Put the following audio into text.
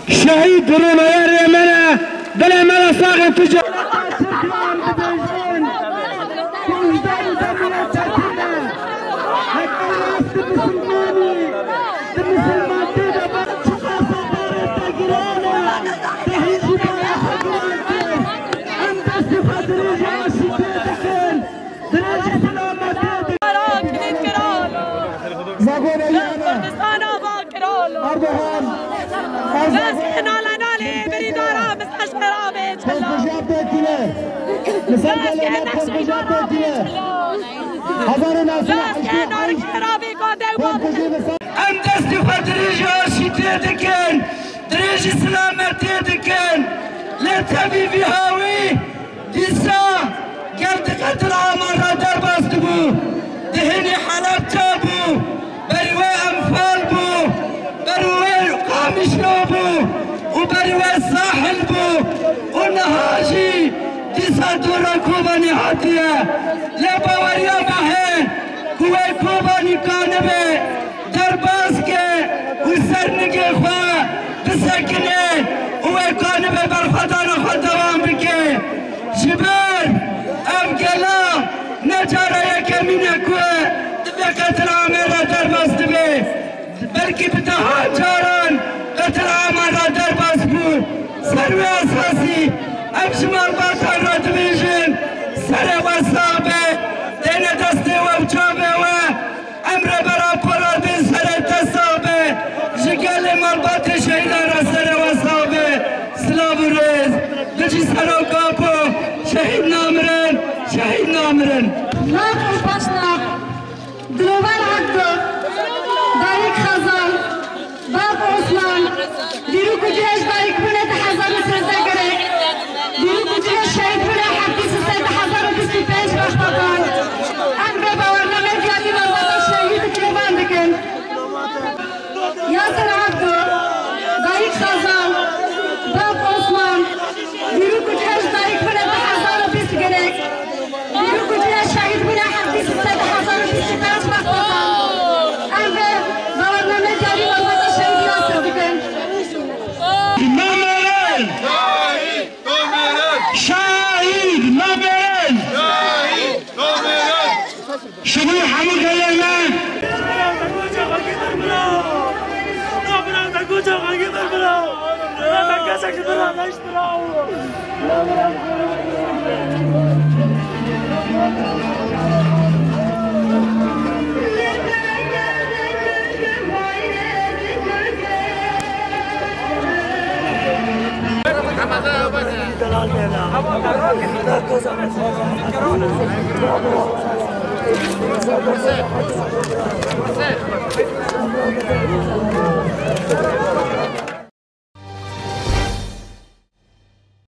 شهيد درونا يا ريمنا دل ملا صاغ تجا ام دست فتريج عاشتيتكن دريج سلامتيتكن لا تبي في هاوي ديسا قلت قتل عمر در باستبو دهني حلب تابو بروي انفال بو بروي قامش نوبو وبروي الساحل بو ونهاجي ديسا دورا كوباني هاتيه لا باوريا ماهن كوي كوباني كانبه درباس کے وسرن کے خواہ بسکنے ہوئے کانبے برخدان خود دوام بکے جبر اب گلا نجارہ یکمینہ کوئے دبی قتل آمیرہ درباس دبی بلکہ بتہان جاران قتل آمیرہ درباس بو سروے اساسی اب شمال باتان را دبیجن سر وصابے دینے دستے وچابے امر برا پرار بین سر تصابه جگل مربط شهیدان را سر وصابه سلاو ریز بجی سرا کابو شهید نامرن ناک و پاشناک دروبر حقو باریک خزان باب عثمان دیرو کجیش باریک بونه تحضر سرزه گره دیرو کجیش شهید بونه حقی سرزه تحضر و 25 بخبان امر باورنامه جانی ياسر عبدو باریک خزان باب عثمان دیرو کجیش باریک بونه تحضر و 20 گره دیرو کجیش شهید بونه حقی سرزه تحضر و 25 بخبان امر باورنامه جانی والوضع شهید یاسر بکن شهید نامرن شبوی حمود هلیمن